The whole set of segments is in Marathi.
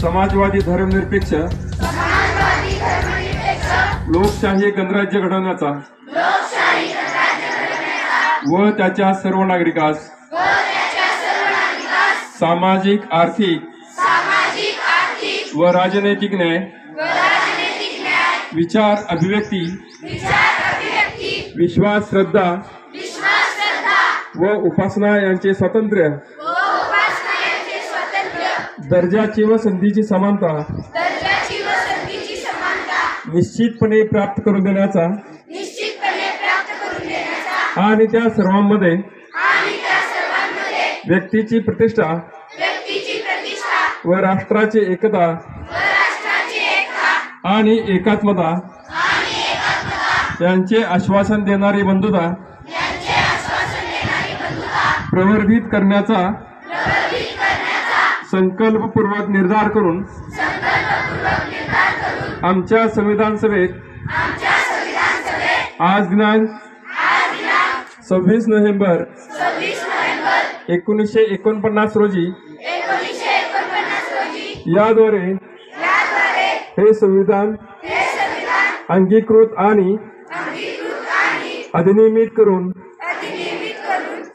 समाजवादी धर्मनिरपेक्ष लोकशाही गणराज्य घडवण्याचा व त्याच्या सर्व नागरिकास सामाजिक आर्थिक व राजनैतिक न्याय विचार अभिव्यक्ती विश्वास श्रद्धा व उपासना यांचे स्वातंत्र्य दर्जाची व संधीची समानता निश्चितपणे प्राप्त करून देण्याचा आणि त्या सर्वांमध्ये व्यक्तीची प्रतिष्ठा व राष्ट्राची एकता आणि एकात्मता यांचे आश्वासन देणारी बंधुता प्रवर्धित करण्याचा संकल्पपूर्वक निर्धार करून आमच्या संविधान सभेत आज दिनांक 26 नोव्हेंबर 1949 रोजी याद्वारे हे संविधान अंगीकृत आणि अधिनियमित करून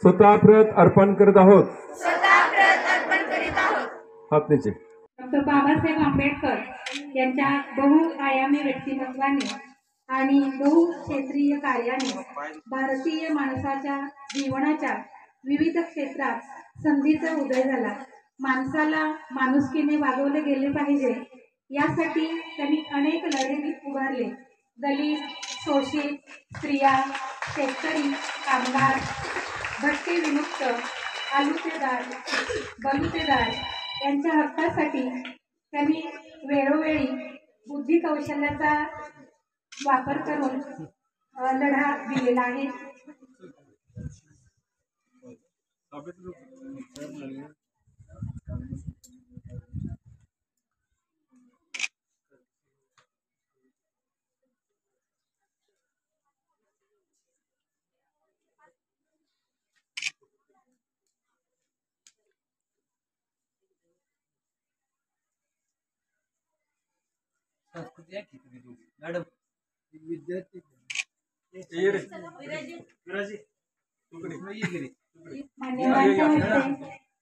स्वतः प्रत अर्पण करत आहोत. हात नीचे. डॉक्टर बाबासाहेब आंबेडकर यांच्या बहुआयामी व्यक्तिमत्वाने आणि बहुक्षेत्रीय कार्याने भारतीय माणसाच्या जीवनाच्या विविध क्षेत्रात संधीचा उदय झाला. माणसाला माणुसकीने वागवले गेले पाहिजे यासाठी त्यांनी अनेक लढे उभारले. दलित, शोषित, स्त्रिया, शेतकरी, कामगार, भटके विमुक्त, बलुतेदार यांच्या हक्कासाठी त्यांनी वेळोवेळी बुद्धी कौशल्याचा वापर करून लढा दिलेला आहे. मॅडम विद्यार्थी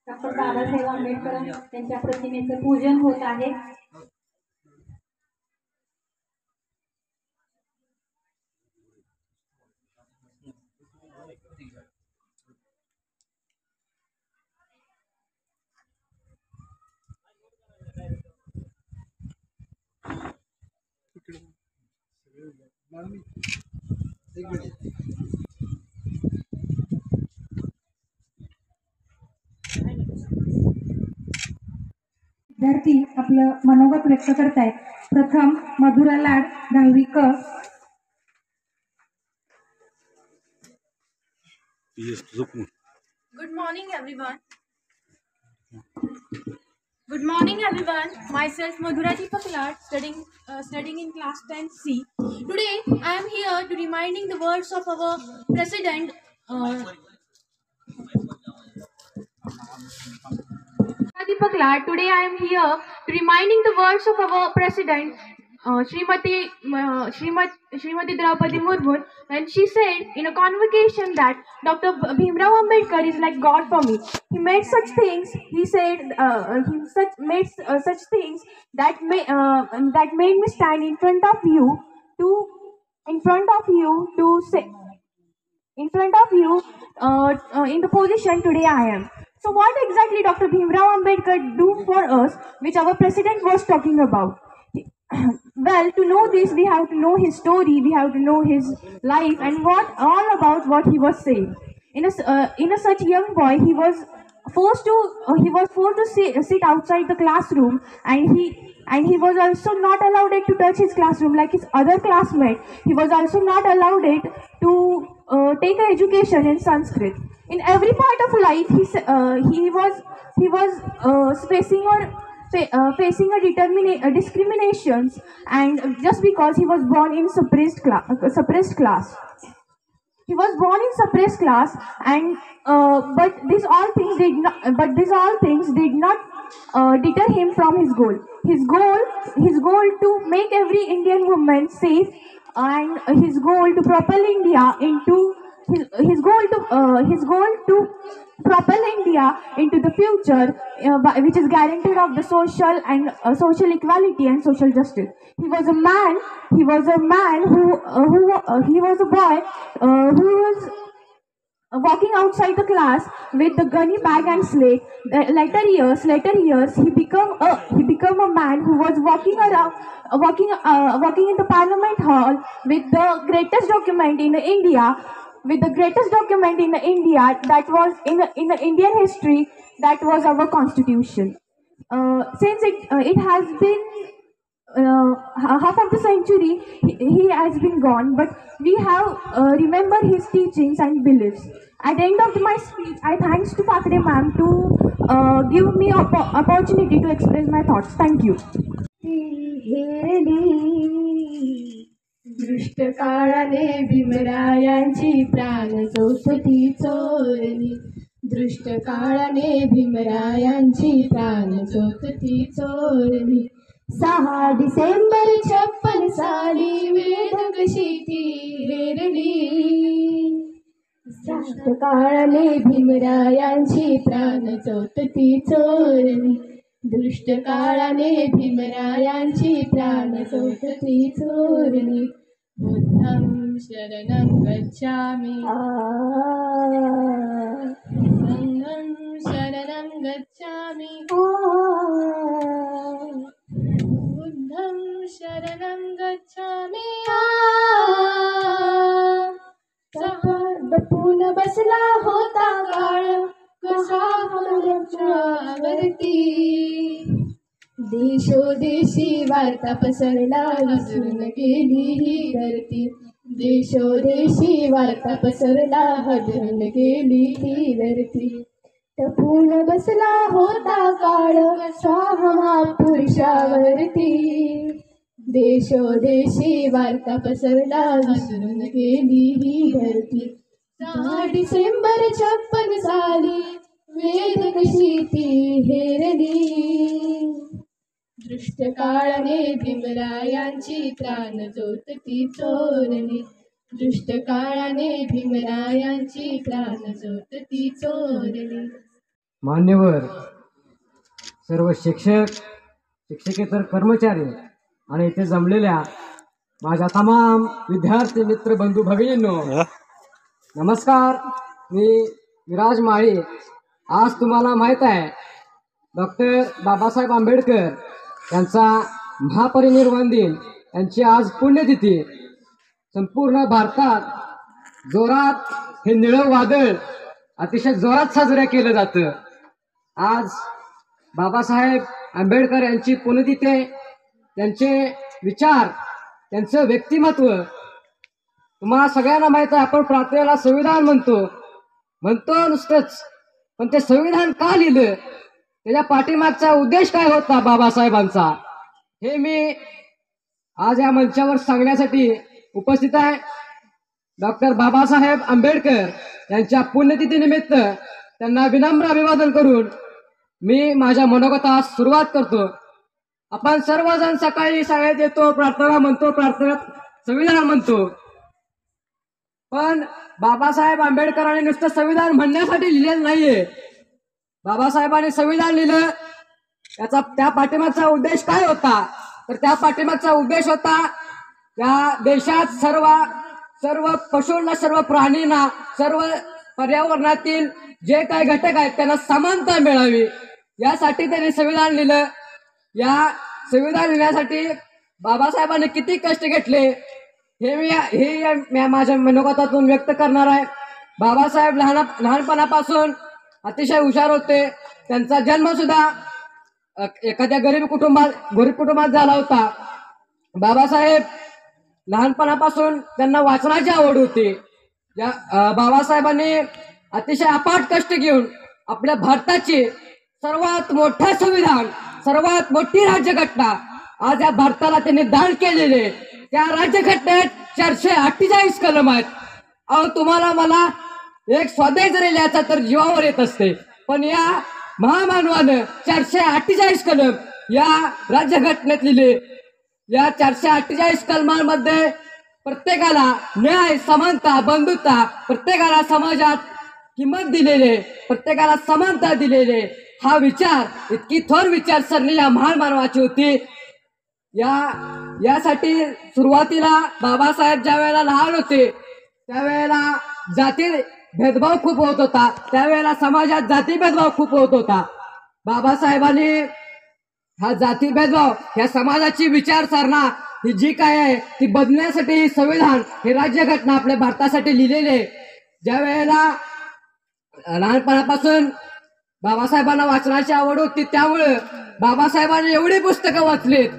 डॉक्टर बाबासाहेब आंबेडकर त्यांच्या प्रतिमेचं पूजन होत आहे. विद्यार्थी आपलं मनोगत व्यक्त करतायत. प्रथम मधुरा लाड, 10वी क. Good morning, everyone. Good morning, everyone. Myself, Madhura Deepak Lad, studying in class 10C. Today, I am here to reminding the words of our President, Deepak Lad. Today, I am here to reminding the words of our President, Srimati Draupadi Murmu, and she said in a convocation that Dr. Bhimrao Ambedkar is like God for me. He made such things. He said made such things that made me stand in front of you to say in the position today I am. So what exactly Dr. Bhimrao Ambedkar do for us, which our president was talking about? Well, to know this, we have to know his story, we have to know his life, and all about what he was saying. In a such young boy, he was forced to sit outside the classroom, and he was also not allowed to touch his classroom like his other classmates. He was also not allowed to take an education in Sanskrit. In every part of life, he was facing discriminations, and just because he was born in suppressed class. He was born in suppressed class, and but these all things did not deter him from his goal. his goal to make every Indian woman safe, and his goal to propel India into his goal to propel India into the future, which is guaranteed of the social and social equality and social justice. He was a man. He was a man he was a boy who was walking outside the class with the gunny bag and slate. Later years, he became a man who was walking around, walking in the Parliament Hall with the greatest document in India, that was in the Indian history, that was our Constitution. Since it has been half of the century, he has been gone, but we have remembered his teachings and beliefs. At the end of my speech, I thanks to Pakde ma'am to give me opportunity to express my thoughts. Thank you. दृष्ट काळाने भीमरायांची प्राण चौथी चोरली. दृष्ट काळाने भीमरायांची प्राण चौथी चोरली. 6 डिसेंबर 56 साली वेद कशी ती हेरली. दृष्ट काळाने भीमरायांची प्राण चौथी चोरली. दृष्ट काळाने भीमरायांची प्राण चौथी चोरली. बुद्धं शरणं गच्छामि, संघं शरणं गच्छामि, बुद्धं शरणं गच्छामि. दपून बसला होता काळ कसा वरती. देशोदेशी वार्ता पसरला विसरून गेली ही धरती. देशोदेशी वार्ता पसरला हदरून गेली ही धरती. टपून बसला होता काळ कसा महापुरुषावरती. देशोदेशी वार्ता पसरला विसरून गेली ही धरती. 6 डिसेंबर 56 साली वेद कशी ती हेरली. दृष्ट काळाने भीमरायांची प्राण चौथी चोरली. दृष्ट काळाने भीमरायांची प्राण चौथी चोरली. मान्यवर सर्व शिक्षक, शिक्षकेतर कर्मचारी आणि इथे जमलेल्या माझ्या तमाम विद्यार्थी मित्र बंधू भगिनींनो, नमस्कार. मी विराज माळी. आज तुम्हाला माहीत आहे डॉक्टर बाबासाहेब आंबेडकर यांचा महापरिनिर्वाण दिन, यांची आज पुण्यतिथी. संपूर्ण भारतात जोरात हे निळं वादळ अतिशय जोरात साजरं केलं जातं. आज बाबासाहेब आंबेडकर यांची पुण्यतिथी आहे. त्यांचे विचार, त्यांचं व्यक्तिमत्व तुम्हाला सगळ्यांना माहीत आहे. आपण प्रार्थनेला संविधान म्हणतो नुसतंच, पण ते संविधान का लिहिलं, त्याच्या पाठीमागचा उद्देश काय होता बाबासाहेबांचा, हे मी आज या मंचावर सांगण्यासाठी उपस्थित आहे. डॉक्टर बाबासाहेब आंबेडकर यांच्या पुण्यतिथीनिमित्त त्यांना विनम्र अभिवादन करून मी माझ्या मनोगतास सुरुवात करतो. आपण सर्वजण सकाळी शाळेत येतो, प्रार्थना म्हणतो, प्रार्थनेत संविधान म्हणतो, पण बाबासाहेब आंबेडकरांनी नुसतं संविधान म्हणण्यासाठी लिहिलेलं नाहीये. बाबासाहेबांनी संविधान लिहिलं, त्या पाठीमागचा उद्देश काय होता, तर त्या पाठीमागचा उद्देश होता या देशात सर्व पशूंना, सर्व प्राणींना, सर्व पर्यावरणातील जे काही घटक आहेत त्यांना समानता मिळावी, यासाठी त्यांनी संविधान लिहिलं. या संविधान लिहिण्यासाठी बाबासाहेबांनी किती कष्ट घेतले हे मी माझ्या मनोगतातून व्यक्त करणार आहे. बाबासाहेब लहानपणापासून अतिशय हुशार होते. त्यांचा जन्म सुद्धा एखाद्या गरीब कुटुंबात झाला होता. बाबासाहेब लहानपणापासून त्यांना वाचनाची आवड होती. बाबासाहेबांनी अतिशय अपाट कष्ट घेऊन आपल्या भारताची सर्वात मोठं संविधान, सर्वात मोठी राज्यघटना आज या भारताला त्यांनी दान केलेले. त्या राज्यघटनेत 448 कलम आहेत. अहो, तुम्हाला मला एक स्वाध्याय जरी लिहायचा तर जीवावर येत असते, पण या महामानवानं 448 कलम या राज्यघटनेत लिहिले. या 448 कलमांमध्ये प्रत्येकाला न्याय, समानता, बंधुता, प्रत्येकाला समाजात किंमत दिलेले, प्रत्येकाला समानता दिलेले, हा विचार, इतकी थोर विचारसरणी या महान मानवाची होती. यासाठी सुरुवातीला बाबासाहेब ज्या वेळेला लहान होते त्यावेळेला जाती भेदभाव खूप होत होता, त्यावेळेला समाजात जाती भेदभाव खूप होत होता. बाबासाहेबांनी हा जाती भेदभाव, या समाजाची विचारसरणा ही जी काय आहे ती बदलण्यासाठी ही संविधान, हे राज्यघटना आपल्या भारतासाठी लिहिलेले. ज्या वेळेला लहानपणापासून बाबासाहेबांना वाचनाची आवड होती, त्यामुळे बाबासाहेबांनी एवढी पुस्तकं वाचलीत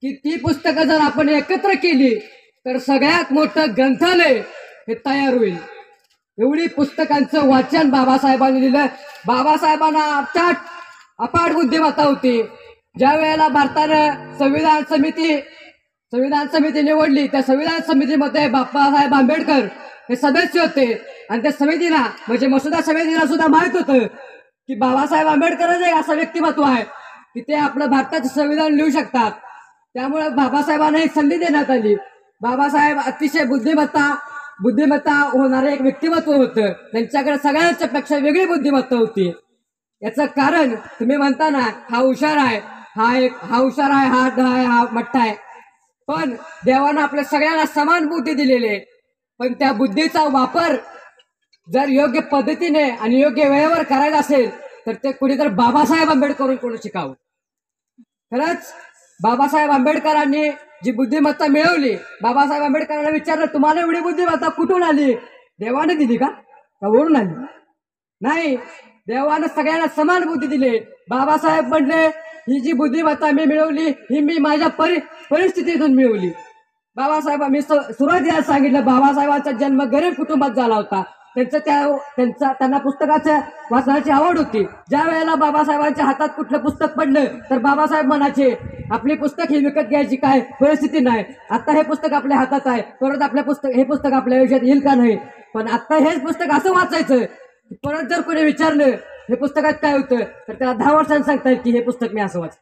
की ती पुस्तकं जर आपण एकत्र केली तर सगळ्यात मोठं ग्रंथालय हे तयार होईल. एवढी पुस्तकांचं वाचन बाबासाहेबांनी लिहिलं. बाबासाहेबांना अपाट बुद्धिमत्ता होती. ज्या वेळेला भारतानं संविधान समिती निवडली, त्या संविधान समितीमध्ये बाबासाहेब आंबेडकर हे सदस्य होते आणि त्या समितीला म्हणजे मसुदा समितीला सुद्धा माहित होतं की बाबासाहेब आंबेडकरच एक असं व्यक्तिमत्व आहे की ते आपलं भारताचं संविधान लिहू शकतात. त्यामुळे बाबासाहेबांना एक संधी देण्यात आली. बाबासाहेब अतिशय बुद्धिमत्ता होणारे एक व्यक्तिमत्व होतं. त्यांच्याकडे सगळ्यांच्या पेक्षा वेगळी बुद्धिमत्ता होती. याचं कारण तुम्ही म्हणता ना, हा हुशार आहे, हा हुशार आहे, हा ढ आहे, हा मठ्ठा आहे, पण देवानं आपल्या सगळ्यांना समान बुद्धी दिलेली आहे. पण त्या बुद्धीचा वापर जर योग्य पद्धतीने आणि योग्य वेळेवर करायचा असेल तर ते कुणीतरी बाबासाहेब आंबेडकरून कोणी शिकावं. खरंच बाबासाहेब आंबेडकरांनी जी बुद्धिमत्ता मिळवली, बाबासाहेब आंबेडकरांना विचारलं, तुम्हाला एवढी बुद्धिमत्ता कुठून आली? देवाने दिली का वरून आली? नाही, देवानं सगळ्यांना समान बुद्धी दिली. बाबासाहेब म्हणले, ही जी बुद्धिमत्ता मी मिळवली ही मी माझ्या परिस्थितीतून मिळवली. मी सुरुवातीला सांगितलं, बाबासाहेबांचा जन्म गरीब कुटुंबात झाला होता. त्यांना पुस्तकाच्या वाचनाची आवड होती. ज्या वेळेला बाबासाहेबांच्या हातात कुठलं पुस्तक पडलं तर बाबासाहेब म्हणायचे, आपली पुस्तक ही विकत घ्यायची काय परिस्थिती नाही, आता हे पुस्तक आपल्या हातात आहे, परत हे पुस्तक आपल्या आयुष्यात येईल का नाही, पण आता हेच पुस्तक असं वाचायचं. परत जर कोणी विचारलं हे पुस्तकात काय होतं तर त्याला 10 वर्षांनी सांगता येईल की हे पुस्तक मी असं वाच.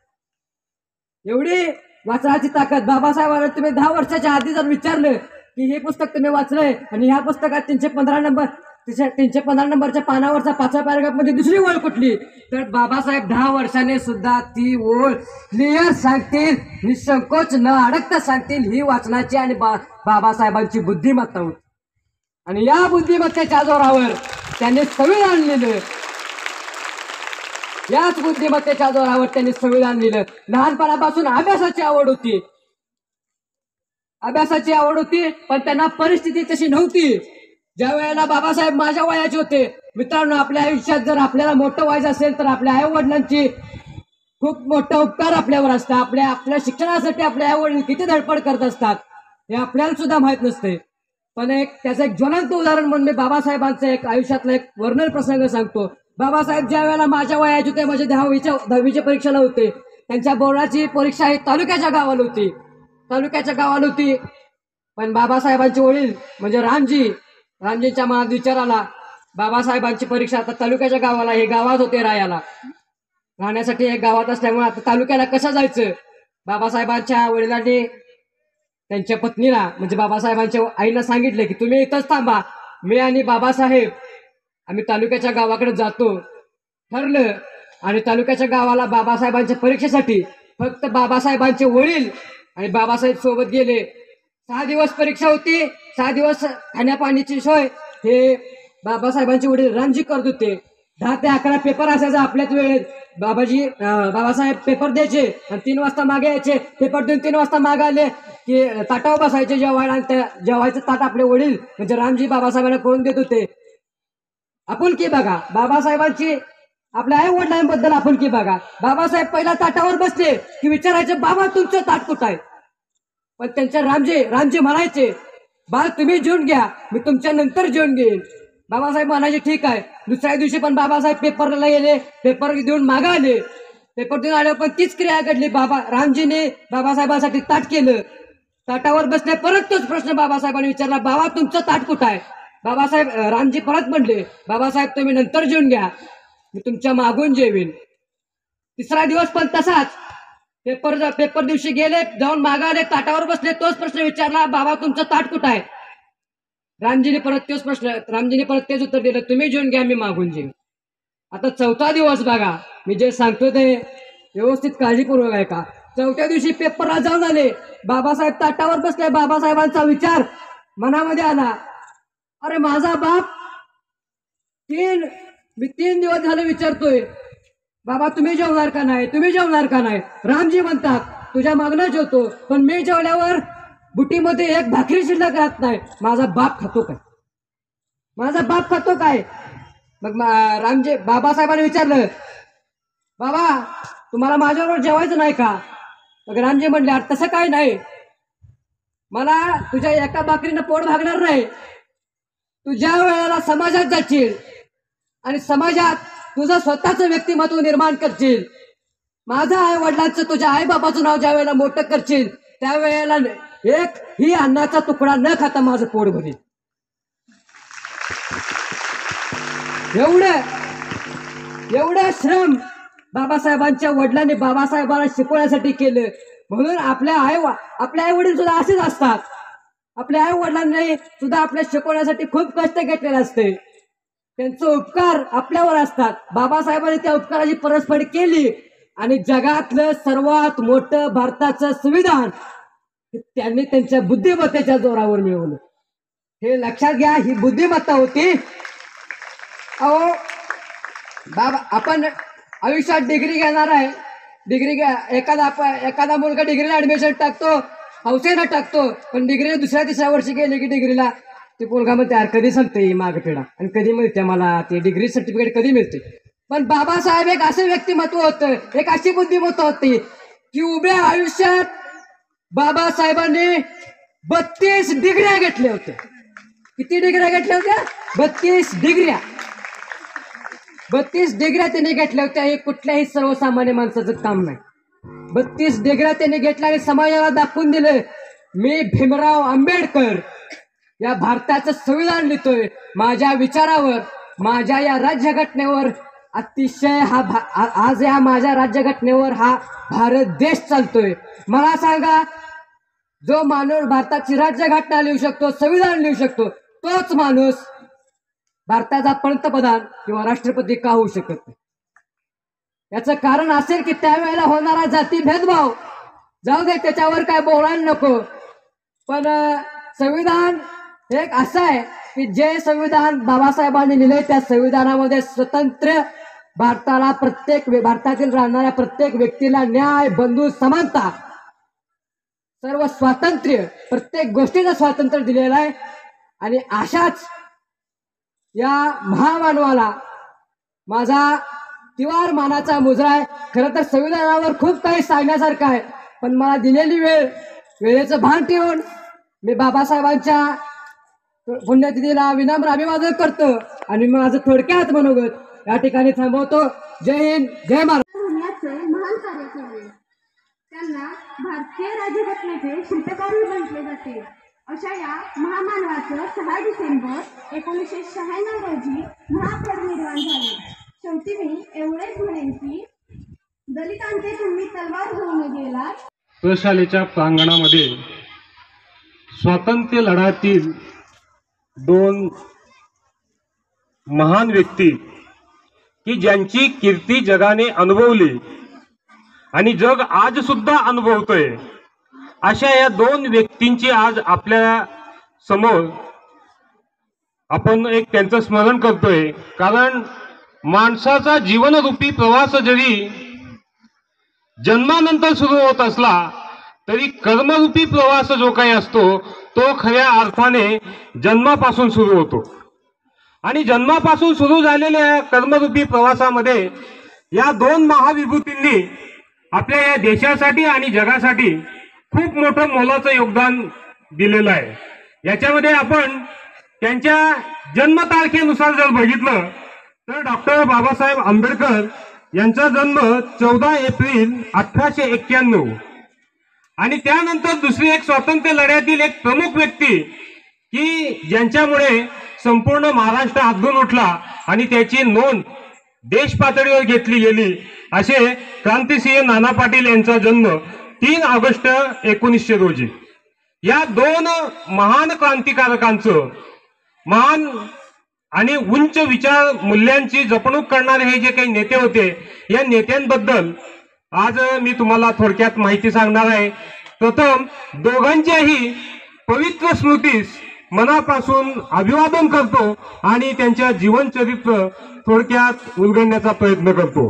एवढी वाचनाची ताकद बाबासाहेबांना. तुम्ही 10 वर्षाच्या आधी जर विचारलं की हे पुस्तक तुम्ही वाचलंय आणि ह्या पुस्तकात 315 नंबरच्या पानावरचा 5व्या पॅराग्राफमध्ये दुसरी ओळ कुठली, तर बाबासाहेब 10 वर्षाने सुद्धा ती ओळ क्लिअर सांगतील, निसंकोच न अडकता सांगतील. ही वाचनाची आणि बाबासाहेबांची बुद्धिमत्ता होती. आणि या बुद्धिमत्तेच्या जोरावर त्यांनी संविधान लिहिलं. याच बुद्धिमत्तेच्या जोरावर त्यांनी संविधान लिहिलं. लहानपणापासून अभ्यासाची आवड होती, पण त्यांना परिस्थिती तशी नव्हती. ज्या वेळेला बाबासाहेब माझ्या वयाचे होते, मित्रांनो, आपल्या आयुष्यात जर आपल्याला मोठं व्हायचं असेल तर आपल्या आई वडिलांची खूप मोठा उपकार आपल्यावर असतात. आपल्या शिक्षणासाठी आपले आई वडील किती धडपड करत असतात हे आपल्याला सुद्धा माहित नसते. पण त्याचं एक ज्वलंत उदाहरण म्हणून मी बाबासाहेबांचं एक आयुष्यातला एक वर्णन प्रसंग सांगतो. बाबासाहेब ज्या वेळेला माझ्या वयाचे होते, म्हणजे 10वीच्या परीक्षेला होते, त्यांच्या बोर्डाची परीक्षा ही तालुक्याच्या गावाला होती. पण बाबासाहेबांचे वडील म्हणजे रामजींच्या मनात विचार आला, बाबासाहेबांची परीक्षा आता तालुक्याच्या गावाला, हे गावात होते राहण्यासाठी, हे गावात असल्यामुळे आता तालुक्याला कसं जायचं. बाबासाहेबांच्या वडिलांनी त्यांच्या पत्नीला म्हणजे बाबासाहेबांच्या आईला सांगितले की तुम्ही इथंच थांबा, मी आणि बाबासाहेब आम्ही तालुक्याच्या गावाकडे जातो. ठरलं आणि तालुक्याच्या गावाला बाबासाहेबांच्या परीक्षेसाठी फक्त बाबासाहेबांचे वडील आणि बाबासाहेब सोबत गेले. 6 दिवस परीक्षा होती. 6 दिवस खाण्यापाण्याची सोय हे बाबासाहेबांचे वडील रामजी करत होते. 10 ते 11 पेपर असायचा आपल्याच वेळेत. बाबासाहेब पेपर द्यायचे आणि 3 वाजता मागे यायचे. पेपर देऊन 3 वाजता मागे आले की ताटावर बसायचे जेवायला, आणि त्या जेवायचं ताट आपले वडील म्हणजे रामजी बाबासाहेबांना करून देत होते. आपुलकी बघा बाबासाहेबांची, आपल्या आई वडिलांबद्दल आपुलकी बघा. बाबासाहेब पहिला ताटावर बसले की विचारायचे, बाबा तुमचं ताट कुठं आहे? पण त्यांच्या रामजी म्हणायचे, बाळ तुम्ही जेवून घ्या, मी तुमच्या नंतर जेवून घेईन. बाबासाहेब म्हणायचे ठीक आहे. दुसऱ्या दिवशी पण बाबासाहेब पेपरला गेले, पेपर देऊन मागे आले. पेपर देऊन आले पण तीच क्रिया घडली. रामजीने बाबासाहेबांसाठी ताट केलं, ताटावर बसले. परत तोच प्रश्न बाबासाहेबांनी विचारला, बाबा तुमचं ताट कुठं आहे? रामजी परत म्हणले, बाबासाहेब तुम्ही नंतर जेवून घ्या, मी तुमच्या मागून जेवीन. तिसरा दिवस पण तसाच. पेपर दिवशी गेले, जाऊन मागाले, ताटावर बसले, तोच प्रश्न विचारला, बाबा तुमचं ताट कुठं आहे? रामजीने परत तेच उत्तर दिलं, तुम्ही जेवून घ्या, मी मागून जेईन. आता चौथा दिवस बघा, मी जे सांगतो ते व्यवस्थित काळजीपूर्वक आहे का. चौथ्या दिवशी पेपरला जाऊन आले, बाबासाहेब ताटावर बसले. बाबासाहेबांचा विचार मनामध्ये आला, अरे माझा बाप मी 3 दिवस झाले विचारतोय, बाबा तुम्ही जेवणार का नाही, तुम्ही जेवणार का नाही. रामजी म्हणतात तुझ्या मागणं जेवतो, पण मी जेवल्यावर बुटीमध्ये एक भाकरी शिल्लक राहत नाही. माझा बाप खातो काय, माझा बाप खातो काय. मग बाबासाहेबांनी विचारलं, बाबा तुम्हाला माझ्याबरोबर जेवायचं नाही का? मग रामजी म्हणले, अरे तसं काय नाही, मला तुझ्या एका भाकरीनं पोट भागणार नाही. तू ज्या वेळेला समाजात जाशील आणि समाजात तुझं स्वतःचं व्यक्तिमत्व निर्माण करशील, माझं आई वडिलांचं, तुझ्या आई बाबाचं नाव ज्या वेळेला मोठं करशील, त्यावेळेला एक ही अन्नाचा तुकडा न खाता माझं पोट भरेल. एवढं श्रम बाबासाहेबांच्या वडिलांनी बाबासाहेबांना शिकवण्यासाठी केलं. म्हणून आपल्या आई वडील सुद्धा असेच असतात. आपल्या आई वडिलांनी सुद्धा आपल्या शिकवण्यासाठी खूप कष्ट घेतलेले असते. त्यांचे उपकार आपल्यावर असतात. बाबासाहेबांनी त्या उपकाराची परतफेड केली आणि जगातलं सर्वात मोठं भारताचं संविधान त्यांनी त्यांच्या बुद्धिमत्तेच्या जोरावर मिळवलं. हे लक्षात घ्या, ही बुद्धिमत्ता होती. अहो बाबा, आपण आयुष्यात डिग्री घेणार आहे, एखादा मुलगा डिग्रीला ऍडमिशन टाकतो, हौसेनं टाकतो, पण डिग्री दुसऱ्या तिसऱ्या वर्षी गेली की डिग्रीला ते मुलगा म्हणते यार कधी संपते माग पिढा आणि कधी मिळते मला ते डिग्री सर्टिफिकेट कधी मिळते. पण बाबासाहेब एक असं व्यक्तिमत्व होतं, एक अशी बुद्धिमत्ता होती की उभ्या आयुष्यात बाबासाहेबांनी 32 डिग्र्या घेतल्या होत्या. किती डिग्र्या घेतल्या होत्या? 32 डिग्र्या. 32 डिग्र्या त्यांनी घेतल्या होत्या. हे कुठल्याही सर्वसामान्य माणसाचं काम नाही. 32 डिग्र्या त्यांनी घेतल्या आणि समाजाला दाखवून दिलं, मी भीमराव आंबेडकर या भारताचं संविधान लिहितोय. माझ्या विचारावर, माझ्या या राज्यघटनेवर अतिशय आज या माझ्या राज्यघटनेवर हा भारत देश चालतोय. मला सांगा, जो माणूस भारताची राज्यघटना लिहू शकतो, संविधान लिहू शकतो, तोच माणूस भारताचा पंतप्रधान किंवा राष्ट्रपती का होऊ शकत नाही? याचं कारण असेल की त्यावेळेला होणारा जाती भेदभाव जाऊ दे, त्याच्यावर काय बोलायला नको. पण संविधान एक असं आहे की जे संविधान बाबासाहेबांनी लिहिले त्या संविधानामध्ये स्वतंत्र भारतातील राहणाऱ्या प्रत्येक व्यक्तीला न्याय, बंधू, समानता, सर्व स्वातंत्र्य, प्रत्येक गोष्टीचं स्वातंत्र्य दिलेलं आहे. आणि अशाच या महामानवाला माझा तिवार मानाचा मुजरा आहे. खरं तर संविधानावर खूप काही सांगण्यासारखं आहे, पण मला दिलेली वेळेचं भान ठेवून मी बाबासाहेबांच्या पुण्यतिथीला विनम्र अभिवादन करतो आणि माझं थोडक्यात मनोगत या ठिकाणी थांबवतो. जय हिंद, जय महाराष्ट्र. होण्याचे महान कार्य केले. त्यांना भारतीय राज्यघटनेचे शिल्पकार म्हटले जाते. अशा या महामानवाचं 6 डिसेंबर 1996 रोजी महापरिनिर्वाण झाले. शेवटी मी एवढेच म्हणेन की दलितांचे तुम्ही तलवार घेऊन गेलात. प्रशालेच्या प्रांगणामध्ये स्वातंत्र्य लढ्यातील 2 महान व्यक्ती की ज्यांची कीर्ती जगाने अनुभवली आणि जग आज सुद्धा अनुभवतोय, अशा या 2 व्यक्तींची आज आपल्या समोर आपण एक त्यांचं स्मरण करतोय. कारण माणसाचा जीवनरूपी प्रवास जरी जन्मानंतर सुरू होत असला तरी कर्मरूपी प्रवास जो काही असतो तो खऱ्या अर्थाने जन्मापासून सुरू होतो. आणि जन्मापासून सुरू झालेल्या कर्मरूपी प्रवासामध्ये या 2 महाविभूतींनी आपल्या या देशासाठी आणि जगासाठी खूप मोठं मोलाचं योगदान दिलेलं आहे. याच्यामध्ये आपण त्यांच्या जन्मतारखेनुसार जर बघितलं तर डॉक्टर बाबासाहेब आंबेडकर यांचा जन्म 14 एप्रिल 1891 आणि त्यानंतर दुसरी एक स्वातंत्र्य लढ्यातील एक प्रमुख व्यक्ती की ज्यांच्यामुळे संपूर्ण महाराष्ट्र हादरून उठला आणि त्याची नोंद देश पातळीवर घेतली गेली असे क्रांतिसिंह नाना पाटील यांचा जन्म 3 ऑगस्ट 1900 रोजी. या 2 महान क्रांतिकारकांचं महान आणि उंच विचार मूल्यांची जपणूक करणारे हे जे काही नेते होते, या नेत्यांबद्दल आज मी तुम्हाला थोडक्यात माहिती सांगणार आहे. प्रथम दोघांच्याही पवित्र स्मृतीस मनापासून अभिवादन करतो आणि त्यांच्या जीवनचरित्र थोडक्यात उलगडण्याचा प्रयत्न करतो.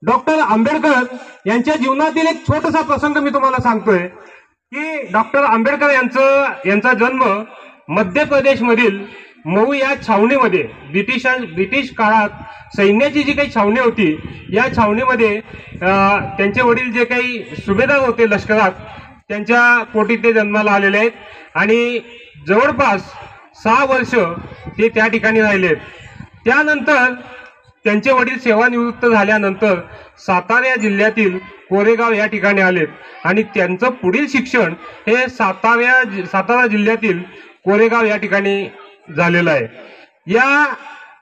डॉक्टर आंबेडकर यांच्या जीवनातील एक छोटासा प्रसंग मी तुम्हाला सांगतोय की डॉक्टर आंबेडकर यांचा जन्म मध्य प्रदेशमधील मऊ या छावणीमध्ये ब्रिटिश काळात सैन्याची जी काही छावणी होती, या छावणीमध्ये त्यांचे वडील जे काही सुभेदार होते लष्करात, त्यांच्या पोटी ते जन्माला आलेले आहेत आणि जवळपास 6 वर्ष ते त्या ठिकाणी राहिलेत. त्यानंतर त्यांचे वडील सेवानिवृत्त झाल्यानंतर सातारा जिल्ह्यातील कोरेगाव या ठिकाणी आलेत आणि त्यांचं पुढील शिक्षण हे सातारा जिल्ह्यातील कोरेगाव या ठिकाणी झालेलं आहे.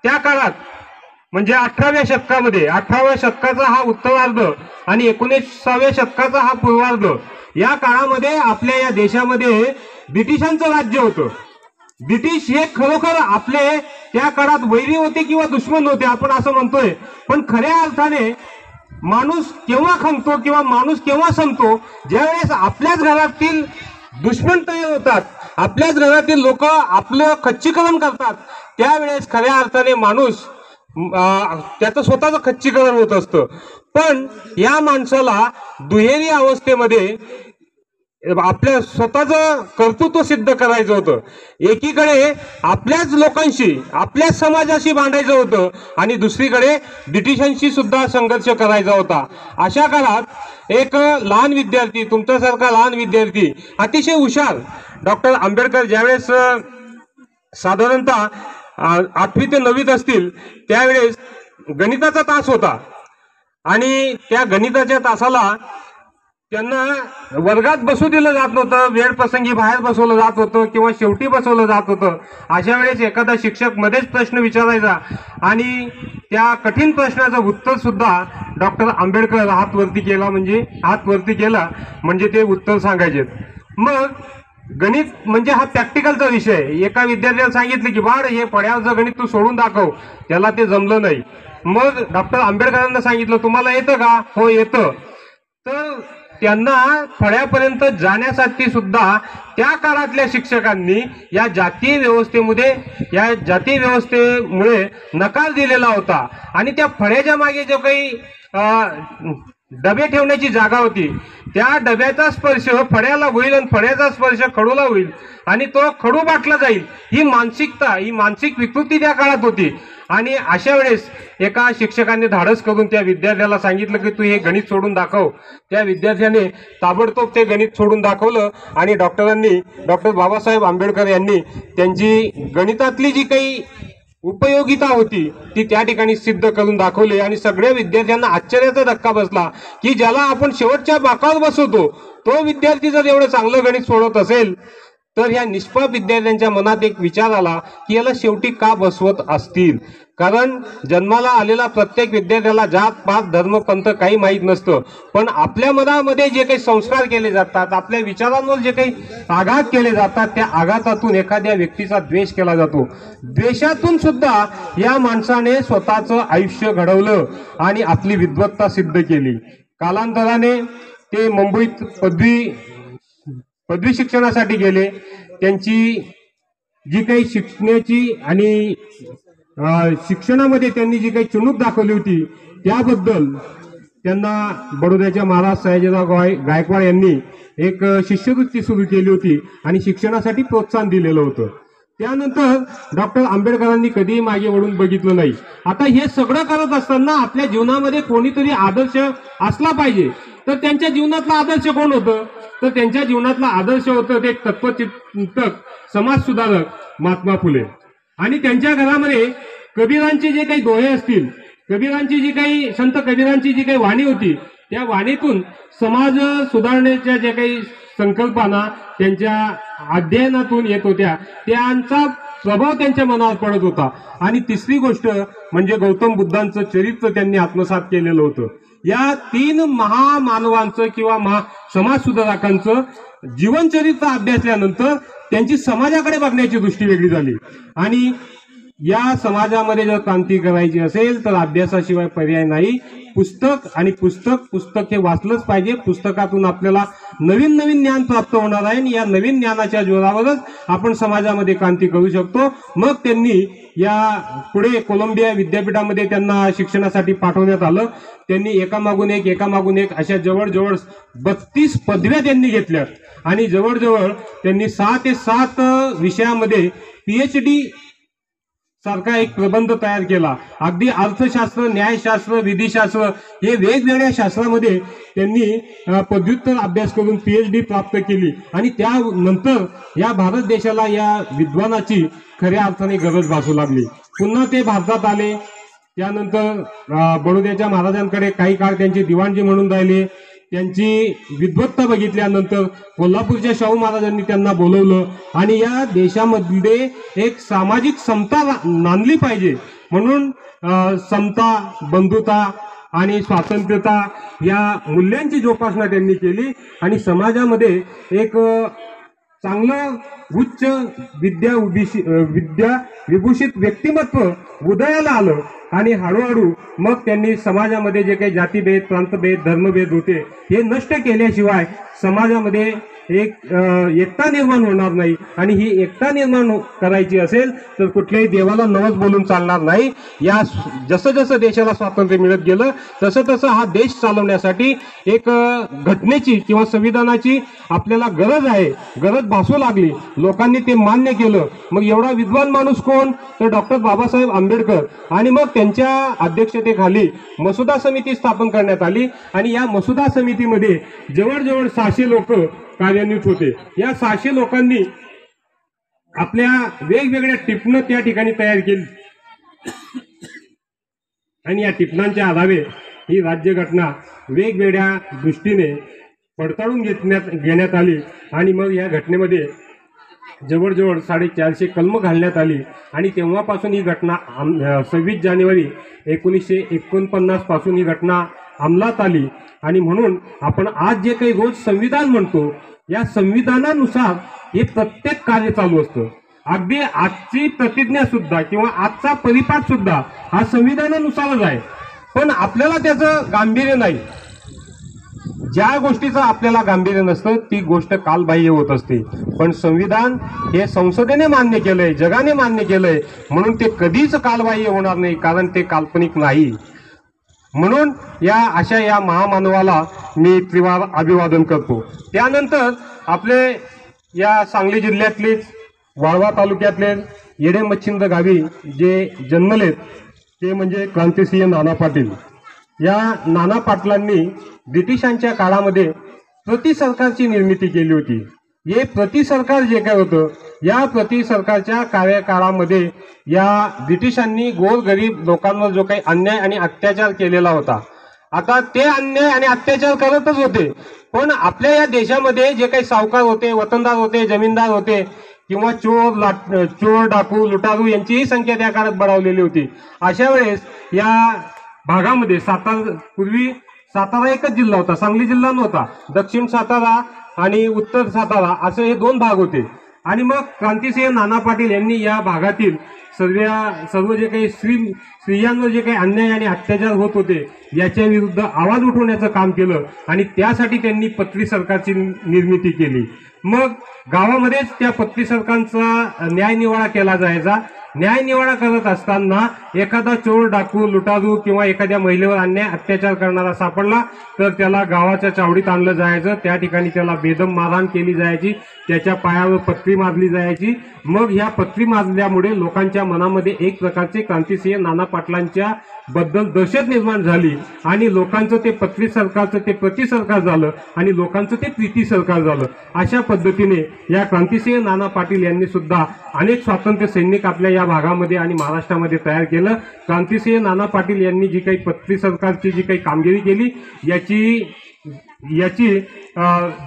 त्या काळात म्हणजे 18व्या शतकाचा हा उत्तरार्ध आणि 19व्या शतकाचा हा पूर्वार्ध, या काळामध्ये आपल्या या देशामध्ये ब्रिटिशांचं राज्य होतं. ब्रिटिश हे खरोखर आपले त्या काळात वैरी होते किंवा दुश्मन होते आपण असं म्हणतोय, पण खऱ्या अर्थाने माणूस केव्हा खंगतो किंवा माणूस केव्हा संपतो, ज्यावेळेस आपल्याच घरातील दुश्मन तयार होतात, आपल्याच घरातील लोक आपलं खच्चीकरण करतात, त्यावेळेस खऱ्या अर्थाने माणूस त्याचं स्वतःचं खच्चीकरण होत असतं. पण या माणसाला दुहेरी अवस्थेमध्ये आपल्या स्वतःचं कर्तृत्व सिद्ध करायचं होतं. एकीकडे आपल्याच लोकांशी, आपल्याच समाजाशी भांडायचं होतं आणि दुसरीकडे ब्रिटिशांशी सुद्धा संघर्ष करायचा होता. अशा काळात एक लहान विद्यार्थी, तुमच्यासारखा लहान विद्यार्थी, अतिशय हुशार, डॉक्टर आंबेडकर ज्यावेळेस साधारणतः 8वी ते 9वीत असतील, त्यावेळेस गणिताचा तास होता आणि त्या गणिताच्या तासाला त्यांना वर्गात बसू दिलं जात नव्हतं, वेळ प्रसंगी बाहेर बसवलं जात होतं किंवा शेवटी बसवलं जात होतं. अशा वेळेस एखादा शिक्षक मध्येच प्रश्न विचारायचा आणि त्या कठीण प्रश्नाचं उत्तर सुद्धा डॉक्टर आंबेडकर हात वरती केला म्हणजे ते उत्तर सांगायचे. मग गणित म्हणजे हा प्रॅक्टिकलचा विषय. एका विद्यार्थ्याला सांगितलं की बाळ हे फळ्यावरचं गणित तू सोडून दाखव, त्याला ते जमलं नाही. मग डॉक्टर आंबेडकरांना सांगितलं तुम्हाला येतं का? हो येतं. तर त्यांना फळ्यापर्यंत जाण्यासाठी सुद्धा त्या काळातल्या शिक्षकांनी या जातीय व्यवस्थेमुळे नकार दिलेला होता आणि त्या फळ्याच्या मागे जो काही डबे ठेवण्याची जागा होती, त्या डब्याचा स्पर्श फळ्याला होईल आणि फळ्याचा स्पर्श खडूला होईल आणि तो खडू बाटला जाईल, ही मानसिक विकृती त्या काळात होती. आणि अशा वेळेस एका शिक्षकांनी धाडस करून त्या विद्यार्थ्याला सांगितलं की तू हे गणित सोडून दाखव. त्या विद्यार्थ्याने ताबडतोब ते गणित सोडून दाखवलं आणि डॉक्टर बाबासाहेब आंबेडकर यांनी त्यांची गणितातली जी काही उपयोगिता होती ती त्या ठिकाणी सिद्ध करून दाखवली आणि सगळ्या विद्यार्थ्यांना आश्चर्याचा धक्का बसला की ज्याला आपण शेवटच्या बाकावर बसवतो तो विद्यार्थी जर एवढं चांगलं गणित सोडवत असेल तर ह्या निष्पाप विद्यार्थ्यांच्या मनात एक विचार आला की याला शेवटी का बसवत असतील. कारण जन्माला आलेला प्रत्येक विद्यार्थ्याला जात पात धर्म पंथ काही माहीत नसतं, पण आपल्या मनामध्ये जे काही संस्कार केले जातात, आपल्या विचारांवर जे काही आघात केले जातात, त्या आघातातून एखाद्या व्यक्तीचा द्वेष केला जातो. द्वेषातून सुद्धा या माणसाने स्वतःचं आयुष्य घडवलं आणि आपली विद्वत्ता सिद्ध केली. कालांतराने ते मुंबईत पदवी शिक्षणासाठी गेले. त्यांची जी काही शिकण्याची आणि शिक्षणामध्ये त्यांनी जी काही चुणूक दाखवली होती त्याबद्दल त्यांना बडोद्याच्या महाराज सयाजीराव गायकवाड यांनी एक शिष्यवृत्ती सुरू केली होती आणि शिक्षणासाठी प्रोत्साहन दिलेलं होतं. त्यानंतर डॉक्टर आंबेडकरांनी कधीही मागे वळून बघितलं नाही. आता हे सगळं करत असताना आपल्या जीवनामध्ये कोणीतरी आदर्श असला पाहिजे. तर त्यांच्या जीवनातला आदर्श कोण होतं? तर त्यांच्या जीवनातला आदर्श होतं ते तत्वचिंतक समाजसुधारक महात्मा फुले. आणि त्यांच्या घरामध्ये कबीरांचे जे काही दोहे असतील, संत कबीरांची जी काही वाणी होती, त्या वाणीतून समाज सुधारण्याच्या ज्या काही संकल्पना त्यांच्या अध्ययनातून येत होत्या, त्यांचा प्रभाव त्यांच्या मनावर पडत होता. आणि तिसरी गोष्ट म्हणजे गौतम बुद्धांचं चरित्र त्यांनी आत्मसात केलेलं होतं. या 3 महामानवांचं किंवा समाजसुधारकांचं जीवनचरित्र अभ्यासल्यानंतर त्यांची समाजाकडे बघण्याची दृष्टी वेगळी झाली. आणि या समाजामध्ये जर क्रांती करायची असेल तर अभ्यासाशिवाय पर्याय नाही. पुस्तक हे वाचलंच पाहिजे. पुस्तकातून आपल्याला नवीन नवीन ज्ञान प्राप्त होणार आहे आणि या नवीन ज्ञानाच्या जोरावरच आपण समाजामध्ये क्रांती करू शकतो. मग त्यांनी या पुढे कोलंबिया विद्यापीठामध्ये त्यांना शिक्षणासाठी पाठवण्यात आलं. त्यांनी एकामागून एक अशा जवळजवळ 32 पदव्या त्यांनी घेतल्या आणि जवळजवळ त्यांनी 6 ते 7 विषयामध्ये PhD सारखा एक प्रबंध तयार केला. अगदी अर्थशास्त्र, न्यायशास्त्र, विधिशास्त्र हे वेगवेगळ्या शास्त्रामध्ये त्यांनी पदव्युत्तर अभ्यास करून PhD प्राप्त केली. आणि त्यानंतर या भारत देशाला या विद्वानाची खऱ्या अर्थाने गरज भासू लागली. पुन्हा ते भारतात आले. त्यानंतर बडोद्याच्या महाराजांकडे काही काळ त्यांची दिवाणजी म्हणून राहिले. त्यांची विद्वत्ता बघितल्यानंतर कोल्हापूरच्या शाहू महाराजांनी त्यांना बोलवलं आणि या देशामध्ये एक सामाजिक समता नांदली पाहिजे म्हणून समता, बंधुता आणि स्वातंत्र्यता या मूल्यांची जोपासना त्यांनी केली आणि समाजामध्ये एक चांगलं उच्च विद्या विभूषित व्यक्तिमत्व उदयाला आलं. आणि हळूहळू मग त्यांनी समाजामध्ये जे काही जातीभेद, प्रांतभेद, धर्मभेद होते हे नष्ट केल्याशिवाय समाजामध्ये एकता निर्माण होणार नाही. आणि ही एकता निर्माण करायची असेल तर कुठल्याही देवाला नवस बोलून चालणार नाही. या जसं जसं देशाला स्वातंत्र्य मिळत गेलं तसं तसं हा देश चालवण्यासाठी एक घटनेची किंवा संविधानाची आपल्याला गरज आहे. गरज भासू लागली. लोकांनी ते मान्य केलं. मग एवढा विद्वान माणूस कोण तर डॉक्टर बाबासाहेब आंबेडकर. आणि मग त्यांच्या अध्यक्षतेखाली मसुदा समिती स्थापन करण्यात आली आणि या मसुदा समितीमध्ये जवळजवळ 600 लोक कार्यान्वित होते. या 600 लोकांनी आपल्या वेगवेगळ्या टिपणं त्या ठिकाणी तयार केली आणि या टिपणांच्या आधारे ही राज्यघटना वेगवेगळ्या दृष्टीने पडताळून घेण्यात आली. आणि मग या घटनेमध्ये जवळजवळ 450 कलमं घालण्यात आली आणि तेव्हापासून ही घटना 26 जानेवारी 1949 पासून ही घटना अंमलात आली. आणि म्हणून आपण आज जे काही रोज संविधान म्हणतो या संविधानानुसार हे प्रत्येक कार्य चालू असतं. अगदी आजची प्रतिज्ञा सुद्धा किंवा आजचा परिपाठ सुद्धा हा संविधानानुसारच आहे. पण आपल्याला त्याचं गांभीर्य नाही. ज्या गोष्टीचं आपल्याला गांभीर्य नसतं ती गोष्ट कालबाह्य होत असते. पण संविधान हे संसदेने मान्य केलंय, जगाने मान्य केलंय म्हणून ते कधीच कालबाह्य होणार नाही, कारण ते काल्पनिक नाही. म्हणून या महामानवाला मी त्रिवार अभिवादन करतो. त्यानंतर आपले या सांगली जिल्ह्यातलेच वाळवा तालुक्यातले येडे मच्छिंद्र गावी जे जन्मलेत ते म्हणजे क्रांतिसिंह नाना पाटील. या नाना पाटलांनी ब्रिटिशांच्या काळामध्ये प्रति सरकारची निर्मिती केली होती. हे प्रति सरकार जे काय होतं या प्रति सरकारच्या कार्यकाळामध्ये या ब्रिटिशांनी गोरगरीब लोकांवर जो काही अन्याय आणि अत्याचार केलेला होता. आता ते अन्याय आणि अत्याचार करतच होते. पण आपल्या या देशामध्ये जे काही सावकार होते, वतनदार होते, जमीनदार होते किंवा चोर डाकू लुटारू यांचीही संख्या त्या काळात बढावलेली होती. अशा वेळेस या भागामध्ये पूर्वी सातारा एकच जिल्हा होता, सांगली जिल्हा नव्हता. दक्षिण सातारा आणि उत्तर सातारा असे हे 2 भाग होते. आणि मग क्रांतिसिंह नाना पाटील यांनी या भागातील सर्व जे काही स्त्रियांवर जे काही अन्याय आणि अत्याचार होत होते याच्या विरुद्ध आवाज उठवण्याचं काम केलं आणि त्यासाठी त्यांनी पत्री सरकारची निर्मिती केली. मग गावामध्येच त्या पत्री सरकारचा न्यायनिवाडा केला जायचा. न्यायनिवाडा करत असताना एखादा चोर डाकू लुटारू किंवा एखाद्या महिलेवर अन्याय अत्याचार करणारा सापडला तर त्याला गावाच्या चावडीत आणलं जायचं. त्या ठिकाणी त्याला बेदम मारहाण केली जायची, त्याच्या पायावर पत्री मारली जायची. मग ह्या पत्री मारल्यामुळे लोकांच्या मनामध्ये एक प्रकारचे क्रांतिसिंह नाना पाटलांच्या बद्दल दहशत निर्माण झाली आणि लोकांचं ते पत्री सरकारचं ते प्रति सरकार झालं आणि लोकांचं ते प्रीती सरकार झालं. अशा पद्धतीने या क्रांतिसिंह नाना पाटील यांनी सुद्धा अनेक स्वातंत्र्य सैनिक आपल्या या भागामध्ये आणि महाराष्ट्रामध्ये तयार केलं. क्रांतिसिंह नाना पाटील यांनी जी काही पत्री सरकारची जी काही कामगिरी केली याची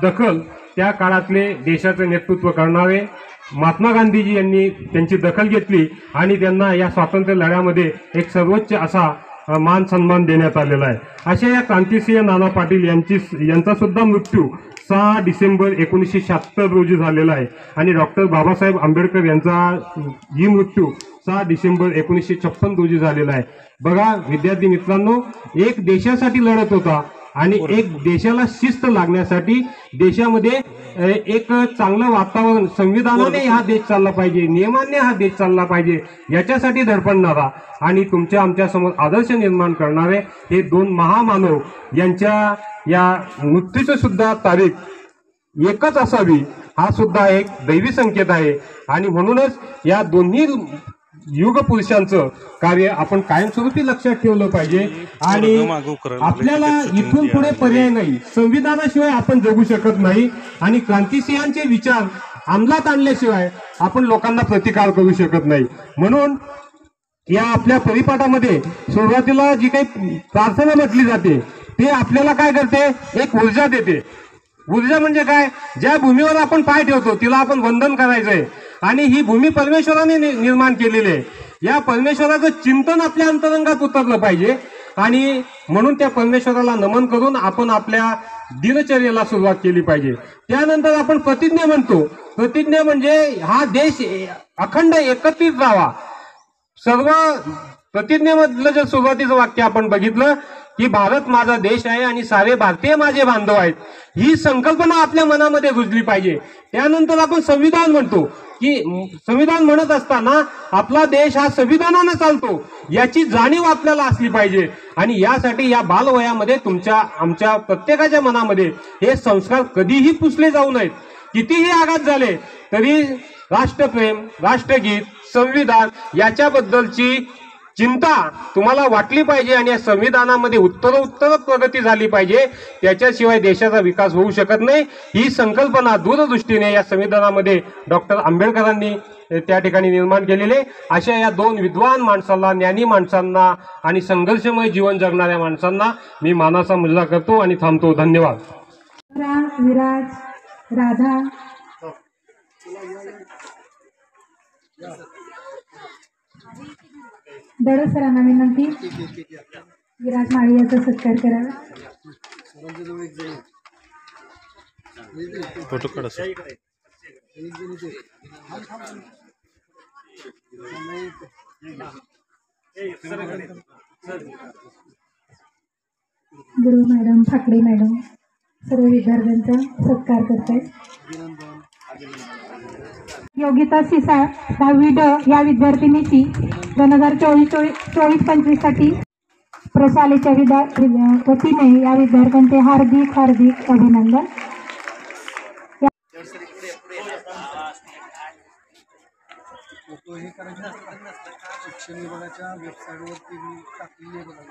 दखल त्या काळातले देशाचं नेतृत्व करणारे महात्मा गांधीजी यांनी त्यांची दखल घेतली आणि त्यांना या स्वातंत्र्य लढ्यामध्ये एक सर्वोच्च असा मान सन्मान देण्यात आलेला आहे. अशा या क्रांतिसिंह नाना पाटील यांचा सुद्धा मृत्यू 6 डिसेंबर 1976 रोजी झालेला आहे आणि डॉक्टर बाबासाहेब आंबेडकर यांचा ही मृत्यू 6 डिसेंबर 1956 रोजी झालेला आहे. बघा विद्यार्थी मित्रांनो, एक देशासाठी लढत होता आणि एक देशाला शिस्त लागण्यासाठी देशामध्ये एक चांगलं वातावरण, संविधानाने हा देश चालला पाहिजे, नियमाने हा देश चालला पाहिजे याच्यासाठी धडपडणारा आणि तुमच्या आमच्या समोर आदर्श निर्माण करणारे हे 2 महामानव यांच्या या मृत्यूची सुद्धा तारीख एकच असावी हा सुद्धा एक दैवी संकेत आहे. आणि म्हणूनच या दोन्ही युग पुरुषांचं कार्य आपण कायमस्वरूपी लक्षात ठेवलं पाहिजे आणि आपल्याला इथून पुढे पर्याय नाही. संविधानाशिवाय आपण जगू शकत नाही आणि क्रांतिसिंहांचे विचार अंमलात आणल्याशिवाय आपण लोकांना प्रतिकार करू शकत नाही. म्हणून या आपल्या परिपाठामध्ये सुरुवातीला जी काही प्रार्थना म्हटली जाते ते आपल्याला काय करते, एक ऊर्जा देते. ऊर्जा म्हणजे काय, ज्या भूमीवर आपण पाय ठेवतो तिला आपण वंदन करायचंय आणि ही भूमी परमेश्वराने निर्माण केलेली आहे. या परमेश्वराचं चिंतन आपल्या अंतरंगात उतरलं पाहिजे आणि म्हणून त्या परमेश्वराला नमन करून आपण आपल्या दिनचर्येला सुरुवात केली पाहिजे. त्यानंतर आपण प्रतिज्ञा म्हणतो. प्रतिज्ञा म्हणजे हा देश अखंड एकत्रित राहावा. सर्व प्रतिज्ञेमधलं जर सुरुवातीचं वाक्य आपण बघितलं की भारत माझा देश आहे आणि सारे भारतीय माझे बांधव आहेत, ही संकल्पना आपल्या मनामध्ये रुजली पाहिजे. त्यानंतर आपण संविधान म्हणतो की संविधान म्हणत असताना आपला देश हा संविधानानं चालतो याची जाणीव आपल्याला असली पाहिजे आणि यासाठी या बालवयामध्ये तुमच्या आमच्या प्रत्येकाच्या मनामध्ये हे संस्कार कधीही पुसले जाऊ नयेत. कितीही आघात झाले तरी राष्ट्रप्रेम, राष्ट्रगीत, संविधान याच्याबद्दलची चिंता तुम्हाला वाटली पाहिजे आणि या संविधानामध्ये उत्तरोत्तर प्रगती झाली पाहिजे. त्याच्याशिवाय देशाचा विकास होऊ शकत नाही. ही संकल्पना दूरदृष्टीने या संविधानामध्ये डॉक्टर आंबेडकरांनी त्या ठिकाणी निर्माण केलेले. अशा या 2 विद्वान माणसांना, ज्ञानी माणसांना आणि संघर्षमय जीवन जगणाऱ्या माणसांना मी मानाचा मुजरा करतो आणि थांबतो. धन्यवाद. विराज, राधा, दड सरांना विनंती, विराज माळी याचा सत्कार करावा. फोटो काढा. गुरु मॅडम, फाकडे मॅडम सर्व विद्यार्थ्यांचा सत्कार करतायत. योगिता सिसाळ 10वी ड या विद्यार्थिनीची 2024-25 साठी प्रशालेच्या वतीने या विद्यार्थ्यांचे हार्दिक हार्दिक अभिनंदन. फोटो हे करायचे शिक्षण विभागाच्या वेबसाईटवरती मी टाकलेली आहे बघा.